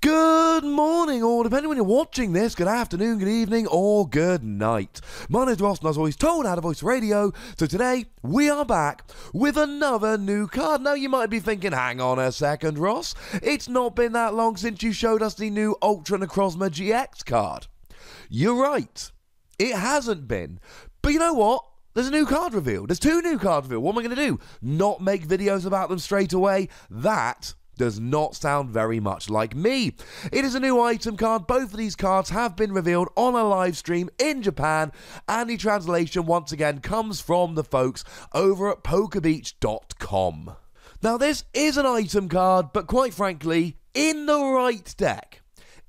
Good morning, or depending when you're watching this, good afternoon, good evening, or good night. My name's Ross, and as always told how to voice radio, so today we are back with another new card. Now you might be thinking, hang on a second, Ross, it's not been that long since you showed us the new Ultra Necrozma GX card. You're right, it hasn't been, but you know what? There's a new card revealed. There's two new cards revealed. What am I going to do? Not make videos about them straight away? That does not sound very much like me. It is a new item card. Both of these cards have been revealed on a live stream in Japan, and the translation once again comes from the folks over at pokerbeach.com. Now this is an item card, but quite frankly, in the right deck,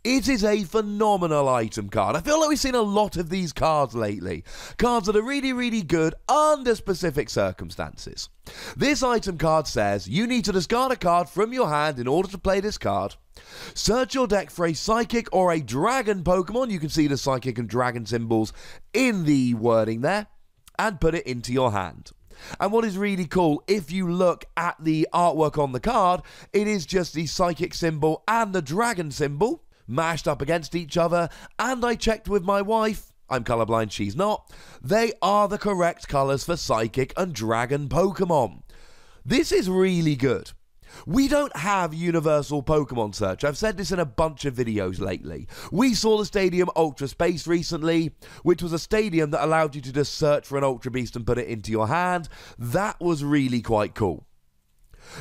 it is a phenomenal item card. I feel like we've seen a lot of these cards lately. Cards that are really, really good under specific circumstances. This item card says you need to discard a card from your hand in order to play this card. Search your deck for a Psychic or a Dragon Pokemon. You can see the Psychic and Dragon symbols in the wording there. And put it into your hand. And what is really cool, if you look at the artwork on the card, it is just the Psychic symbol and the Dragon symbol mashed up against each other, and I checked with my wife, I'm colorblind, she's not, they are the correct colors for Psychic and Dragon Pokemon. This is really good. We don't have universal Pokemon search. I've said this in a bunch of videos lately. We saw the Stadium Ultra Space recently, which was a stadium that allowed you to just search for an Ultra Beast and put it into your hand. That was really quite cool.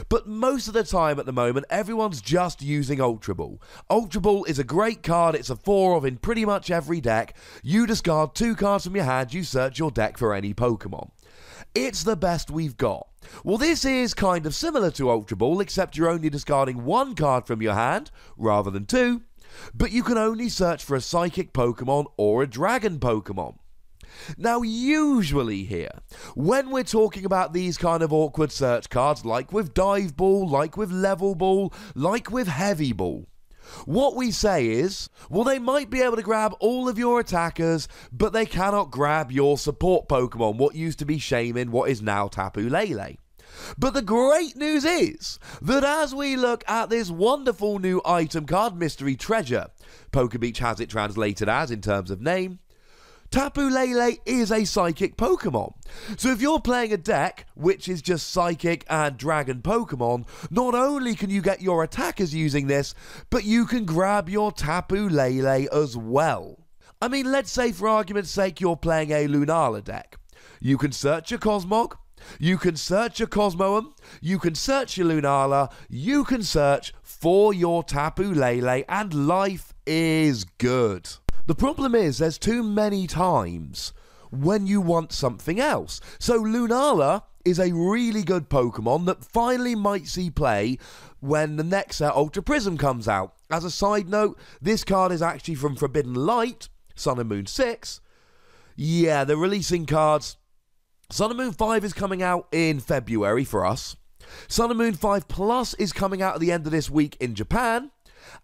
But most of the time at the moment, everyone's just using Ultra Ball. Ultra Ball is a great card. It's a 4 of in pretty much every deck. You discard 2 cards from your hand, you search your deck for any Pokemon. It's the best we've got. Well, this is kind of similar to Ultra Ball, except you're only discarding 1 card from your hand, rather than 2, but you can only search for a Psychic Pokemon or a Dragon Pokemon. Now, usually here, when we're talking about these kind of awkward search cards, like with Dive Ball, like with Level Ball, like with Heavy Ball, what we say is, well, they might be able to grab all of your attackers, but they cannot grab your support Pokemon, what used to be Shaman, what is now Tapu Lele. But the great news is that as we look at this wonderful new item card, Mystery Treasure, Poker Beach has it translated as in terms of name, Tapu Lele is a Psychic Pokemon. So if you're playing a deck which is just Psychic and Dragon Pokemon, not only can you get your attackers using this, but you can grab your Tapu Lele as well. I mean, let's say for argument's sake you're playing a Lunala deck. You can search your Cosmog, you can search your Cosmoem, you can search your Lunala, you can search for your Tapu Lele, and life is good. The problem is there's too many times when you want something else. So Lunala is a really good Pokemon that finally might see play when the next set Ultra Prism comes out. As a side note, this card is actually from Forbidden Light, Sun and Moon 6. Yeah, they're releasing cards. Sun and Moon 5 is coming out in February for us. Sun and Moon 5 Plus is coming out at the end of this week in Japan.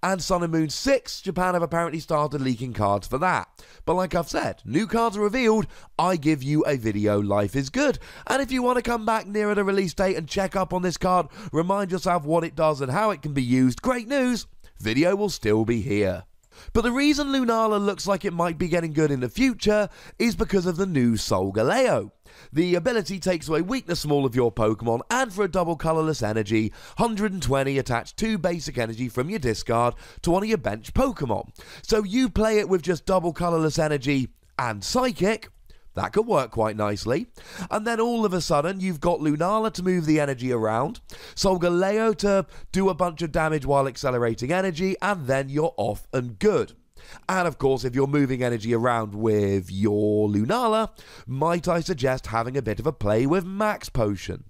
And Sun and Moon 6, Japan have apparently started leaking cards for that. But like I've said, new cards are revealed, I give you a video, life is good. And if you want to come back nearer the release date and check up on this card, remind yourself what it does and how it can be used, great news, video will still be here. But the reason Lunala looks like it might be getting good in the future is because of the new Solgaleo. The ability takes away weakness from all of your Pokemon, and for a double colourless energy, 120 attach 2 basic energy from your discard to one of your bench Pokemon. So you play it with just double colourless energy and Psychic, that could work quite nicely. And then all of a sudden, you've got Lunala to move the energy around, Solgaleo to do a bunch of damage while accelerating energy, and then you're off and good. And of course, if you're moving energy around with your Lunala, might I suggest having a bit of a play with Max Potion.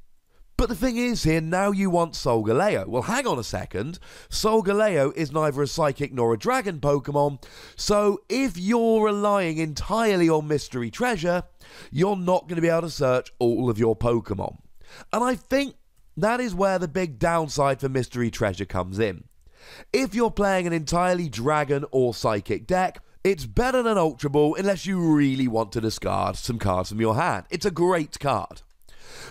But the thing is here, now you want Solgaleo. Well, hang on a second. Solgaleo is neither a Psychic nor a Dragon Pokemon, so if you're relying entirely on Mystery Treasure, you're not going to be able to search all of your Pokemon. And I think that is where the big downside for Mystery Treasure comes in. If you're playing an entirely Dragon or Psychic deck, it's better than Ultra Ball unless you really want to discard some cards from your hand. It's a great card.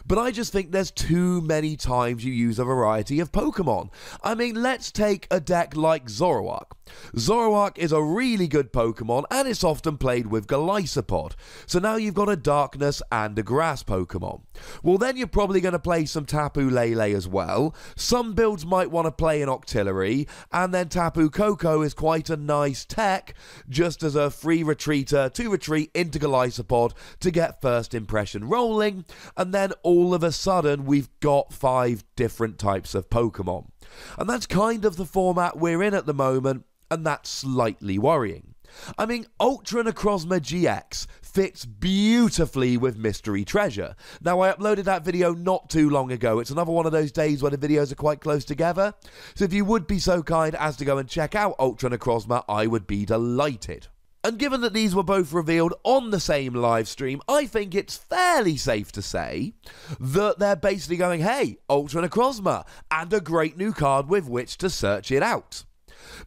But I just think there's too many times you use a variety of Pokemon. I mean, let's take a deck like Zoroark. Zoroark is a really good Pokemon, and it's often played with Golisopod. So now you've got a Darkness and a Grass Pokemon. Well, then you're probably going to play some Tapu Lele as well. Some builds might want to play an Octillery, and then Tapu Koko is quite a nice tech, just as a free retreater to retreat into Golisopod to get first impression rolling, and then all of a sudden we've got 5 different types of Pokemon. And that's kind of the format we're in at the moment, and that's slightly worrying. I mean, Ultra Necrozma GX fits beautifully with Mystery Treasure. Now, I uploaded that video not too long ago. It's another one of those days where the videos are quite close together. So if you would be so kind as to go and check out Ultra Necrozma, I would be delighted. And given that these were both revealed on the same live stream, I think it's fairly safe to say that they're basically going, hey, Ultra Necrozma, and a great new card with which to search it out.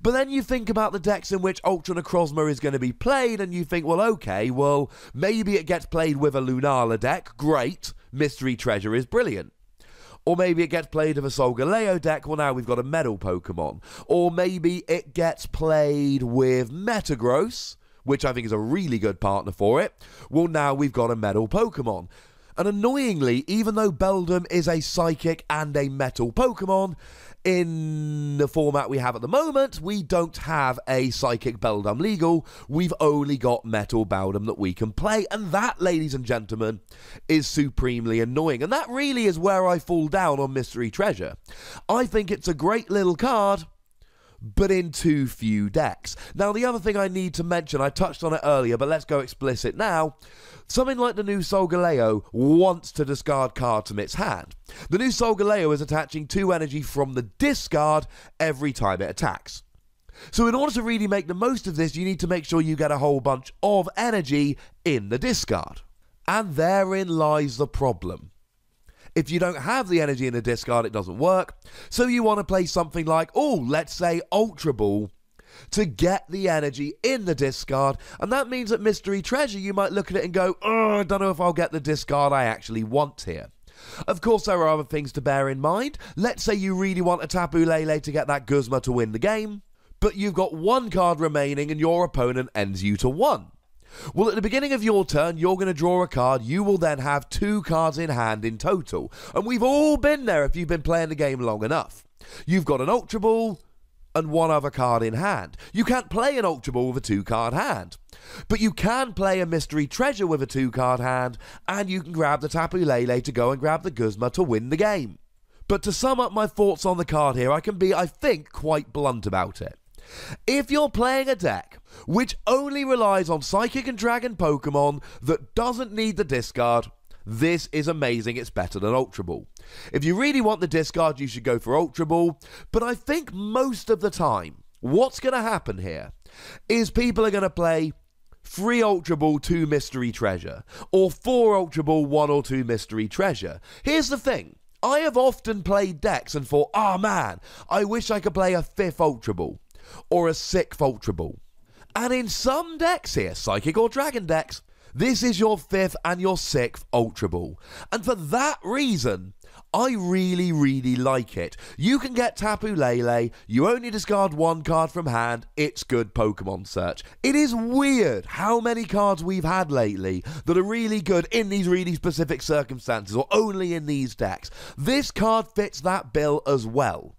But then you think about the decks in which Ultra Necrozma is going to be played, and you think, well, okay, well, maybe it gets played with a Lunala deck, great, Mystery Treasure is brilliant. Or maybe it gets played with a Solgaleo deck, well, now we've got a Metal Pokemon. Or maybe it gets played with Metagross, which I think is a really good partner for it. Well, now we've got a Metal Pokemon. And annoyingly, even though Beldum is a Psychic and a Metal Pokemon, in the format we have at the moment, we don't have a Psychic Beldum legal. We've only got Metal Beldum that we can play, and that, ladies and gentlemen, is supremely annoying. And that really is where I fall down on Mystery Treasure. I think it's a great little card, but in too few decks. Now, the other thing I need to mention, I touched on it earlier, but let's go explicit now. Something like the new Solgaleo wants to discard cards from its hand. The new Solgaleo is attaching 2 energy from the discard every time it attacks. So in order to really make the most of this, you need to make sure you get a whole bunch of energy in the discard. And therein lies the problem. If you don't have the energy in the discard, it doesn't work. So you want to play something like, oh, let's say Ultra Ball, to get the energy in the discard, and that means that Mystery Treasure, you might look at it and go, oh, I don't know if I'll get the discard I actually want here. Of course, there are other things to bear in mind. Let's say you really want a Tapu Lele to get that Guzma to win the game, but you've got 1 card remaining and your opponent ends you to 1. Well, at the beginning of your turn, you're going to draw a card. You will then have 2 cards in hand in total. And we've all been there if you've been playing the game long enough. You've got an Ultra Ball and 1 other card in hand. You can't play an Ultra Ball with a 2-card hand. But you can play a Mystery Treasure with a 2-card hand, and you can grab the Tapu Lele to go and grab the Guzma to win the game. But to sum up my thoughts on the card here, I can be, I think, quite blunt about it. If you're playing a deck which only relies on Psychic and Dragon Pokemon that doesn't need the discard, this is amazing. It's better than Ultra Ball. If you really want the discard, you should go for Ultra Ball. But I think most of the time, what's going to happen here is people are going to play 3 Ultra Ball, 2 Mystery Treasure, or 4 Ultra Ball, 1 or 2 Mystery Treasure. Here's the thing. I have often played decks and thought, oh man, I wish I could play a 5th Ultra Ball or a 6th Ultra Ball. And in some decks here, Psychic or Dragon decks, this is your 5th and your 6th Ultra Ball. And for that reason, I really, really like it. You can get Tapu Lele, you only discard 1 card from hand, it's good Pokemon search. It is weird how many cards we've had lately that are really good in these really specific circumstances, or only in these decks. This card fits that bill as well.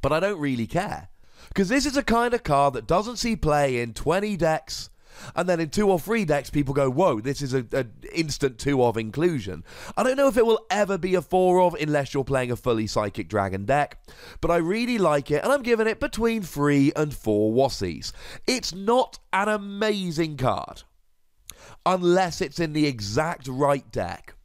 But I don't really care. Because this is a kind of card that doesn't see play in 20 decks, and then in 2 or 3 decks, people go, whoa, this is an instant 2 of inclusion. I don't know if it will ever be a 4 of unless you're playing a fully Psychic Dragon deck, but I really like it, and I'm giving it between 3 and 4 Wassies. It's not an amazing card, unless it's in the exact right deck.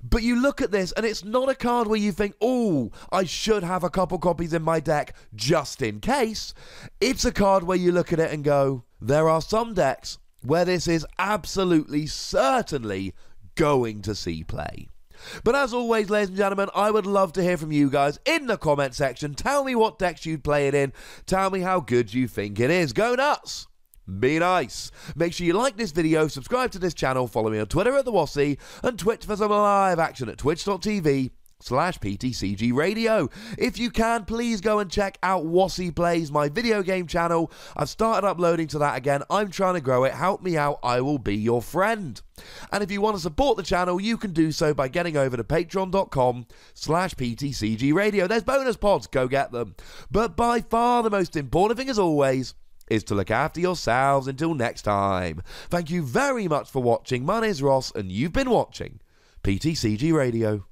But you look at this, and it's not a card where you think, oh, I should have a couple copies in my deck just in case. It's a card where you look at it and go, there are some decks where this is absolutely, certainly going to see play. But as always, ladies and gentlemen, I would love to hear from you guys in the comment section. Tell me what decks you'd play it in. Tell me how good you think it is. Go nuts! be nice. Make sure you like this video, subscribe to this channel, follow me on Twitter at the Wassy, and Twitch for some live action at twitch.tv/PTCGRadio. If you can, please go and check out Wassy Plays, my video game channel. I've started uploading to that again. I'm trying to grow it. Help me out. I will be your friend. And if you want to support the channel, you can do so by getting over to patreon.com/PTCGRadio. There's bonus pods. Go get them. But by far the most important thing, as always, is to look after yourselves. Until next time. Thank you very much for watching. My name's Ross, and you've been watching PTCG Radio.